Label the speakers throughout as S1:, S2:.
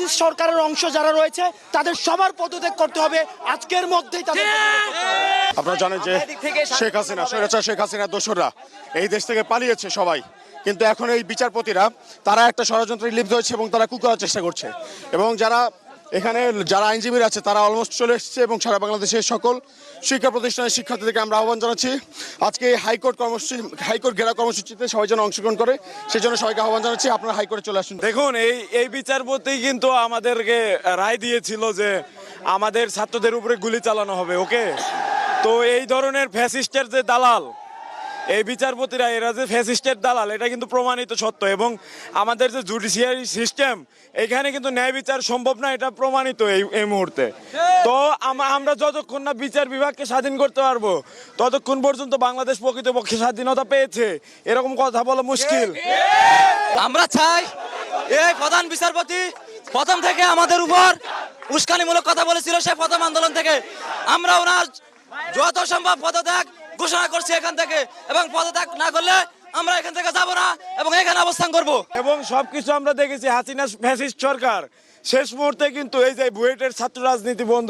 S1: Fascist সরকারের অংশ যারা রয়েছে তাদের সবার পদত্যাগ করতে হবে আজকের মধ্যেই তাদের পদত্যাগ করতে হবে।
S2: আপনারা জানেন যে শেখ হাসিনা স্বৈরাচার শেখ হাসিনার দোসররা এই দেশ থেকে পালিয়েছে সবাই, কিন্তু এখন এই বিচারপতিরা তারা একটা ষড়যন্ত্রে লিপ্ত হয়েছে এবং তারা কু করার চেষ্টা করছে। এবং এখানে যারা আইনজীবীরা আছে তারা অলমোস্ট চলে এসেছে এবং সারা বাংলাদেশের সকল শিক্ষা প্রতিষ্ঠানের শিক্ষার্থীদেরকে আমরা আহ্বান জানাচ্ছি আজকে হাইকোর্ট ঘেরা কর্মসূচিতে সবাই যেন অংশগ্রহণ করে, সেই জন্য সবাইকে আহ্বান জানাচ্ছি আপনারা হাইকোর্টে চলে আসুন।
S3: দেখুন, এই বিচারপতি কিন্তু আমাদেরকে রায় দিয়েছিল যে আমাদের ছাত্রদের উপরে গুলি চালানো হবে, ওকে। তো এই ধরনের ফ্যাসিস্টের যে দালাল, এই বিচারপতিরা এরা যে ফ্যাসিস্টের দালাল এটা কিন্তু প্রমাণিত সত্য। এবং আমাদের যে জুডিশিয়ারি সিস্টেম, এখানে কিন্তু ন্যায় বিচার সম্ভব না, এটা প্রমাণিত এই মুহূর্তে। তো আমরা যতক্ষণ না বিচার বিভাগকে স্বাধীন করতে পারবো ততক্ষণ পর্যন্ত বাংলাদেশ প্রকৃতপক্ষে স্বাধীনতা পেয়েছে এরকম কথা বলা মুশকিল।
S4: আমরা চাই এই প্রধান বিচারপতি প্রথম থেকে আমাদের উপর উস্কানিমূলক কথা বলেছিল, সে প্রথম আন্দোলন থেকে আমরা ওনার যত সম্ভব পদত্যাগ ঘোষণা করছি এখান থেকে, এবং পদত্যাগ না করলে আমরা এখান থেকে যাব না এবং এখানে অবস্থান করব।
S3: এবং সবকিছু আমরা দেখেছি, হাসিনা ফ্যাসিস্ট সরকার শেষ মুহূর্তে কিন্তু এই যে বুয়েটের ছাত্র রাজনীতি বন্ধ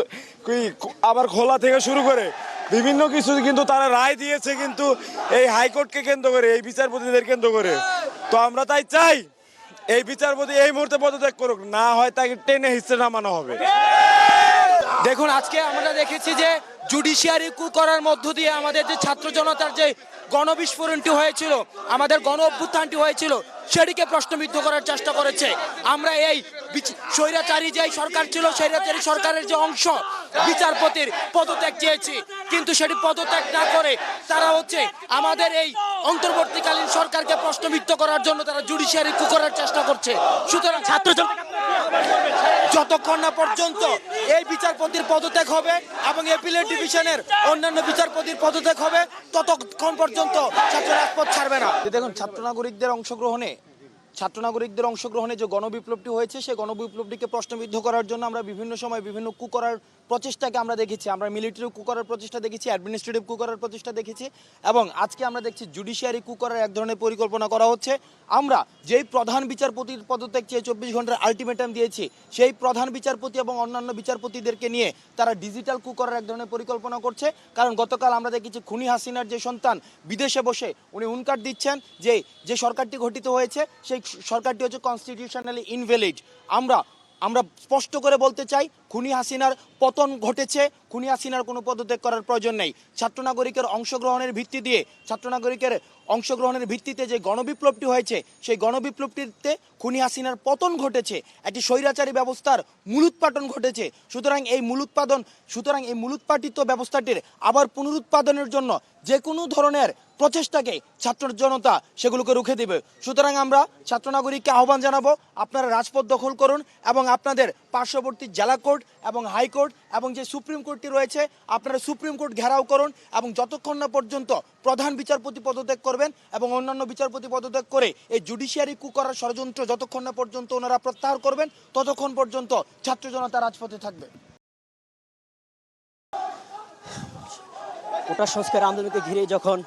S3: আবার খোলা থেকে শুরু করে বিভিন্ন কিছু কিন্তু তারা রায় দিয়েছে, কিন্তু এই হাইকোর্টকে কেন্দ্র করে, এই বিচারপতিদের কেন্দ্র করে। তো আমরা তাই চাই এই বিচারপতি এই মুহূর্তে পদত্যাগ করুক, না হয় তাকে টেনে হিসেবে নামানো হবে।
S1: দেখুন, আজকে আমরা দেখেছি যে জুডিশিয়ারি কু করার মধ্য দিয়ে আমাদের যে ছাত্র জনতার যে গণবিস্ফোরণটি হয়েছিল, আমাদের গণ অভ্যুত্থানটি হয়েছিল, সেটিকে প্রশ্নবিদ্ধ করার চেষ্টা করেছে। আমরা এই স্বৈরাচারী যে সরকার ছিল, স্বৈরাচারী সরকারের যে অংশ বিচারপতির পদত্যাগ চেয়েছি, কিন্তু সেটি পদত্যাগ না করে তারা আমাদের এই অন্তর্বর্তীকালীন সরকারকে প্রশ্নবিদ্ধ করার জন্য তারা জুডিশিয়ারি কু করার চেষ্টা করছে। সুতরাং ছাত্র যতক্ষণ না পর্যন্ত এই বিচারপতির পদত্যাগ হবে এবং অ্যাপিলেট ডিভিশনের অন্যান্য বিচারপতির পদত্যাগ হবে ততক্ষণ পর্যন্ত ছাত্র রাজপথ ছাড়বে না। দেখুন, ছাত্র নাগরিকদের অংশগ্রহণে যে গণবিপ্লবটি হয়েছে, সেই গণবিপ্লবটিকে প্রশ্নবিদ্ধ করার জন্য আমরা বিভিন্ন সময় বিভিন্ন কু করার প্রচেষ্টাকে আমরা দেখেছি। আমরা মিলিটারি কু করার প্রচেষ্টা দেখেছি, অ্যাডমিনিস্ট্রেটিভ কু করার প্রচেষ্টা দেখেছি, এবং আজকে আমরা দেখছি জুডিশিয়ারি কু করার এক ধরনের পরিকল্পনা করা হচ্ছে। আমরা যেই প্রধান বিচারপতির পদত্যাগ চেয়ে 24 ঘন্টার আলটিমেটাম দিয়েছি, সেই প্রধান বিচারপতি এবং অন্যান্য বিচারপতিদেরকে নিয়ে তারা ডিজিটাল কু করার এক ধরনের পরিকল্পনা করছে। কারণ গতকাল আমরা দেখেছি খুনি হাসিনার যে সন্তান বিদেশে বসে উনি হুঙ্কার দিচ্ছেন যে সরকারটি গঠিত হয়েছে সেই সরকারটি হচ্ছে কনস্টিটিউশনালি ইনভ্যালিড। আমরা স্পষ্ট করে বলতে চাই, খুনি হাসিনার পতন ঘটেছে, খুনি হাসিনার কোনো পদত্যাগ করার প্রয়োজন নেই। ছাত্র নাগরিকের অংশগ্রহণের ভিত্তিতে যে গণবিপ্লবটি হয়েছে, সেই গণবিপ্লবটিতে খুনি হাসিনার পতন ঘটেছে, একটি স্বৈরাচারী ব্যবস্থার মূলোৎপাটন ঘটেছে। সুতরাং এই মূলোৎপাটিত ব্যবস্থাটির আবার পুনরুৎপাদনের জন্য যে কোনো ধরনের প্রচেষ্টাকে ছাত্র জনতা সেগুলোকে রুখে দেবে। সুতরাং আমরা ছাত্র নাগরিককে আহ্বান জানাবো, আপনারা রাজপথ দখল করুন এবং আপনাদের পার্শ্ববর্তী জেলা কোর্ট এবং হাইকোর্ট এবং যে সুপ্রিম কোর্টটি রয়েছে, আপনারা সুপ্রিম কোর্ট ঘেরাও করুন এবং যতক্ষণ না পর্যন্ত প্রধান বিচারপতি পদত্যাগ করবেন এবং অন্যান্য বিচারপতি পদত্যাগ করে এই জুডিশিয়ারি কু করার ষড়যন্ত্র যতক্ষণ না পর্যন্ত ওনারা প্রত্যাহার করবেন, ততক্ষণ পর্যন্ত ছাত্র জনতা রাজপথে থাকবে।
S5: কোটা সংস্কার আন্দোলনকে ঘিরে যখন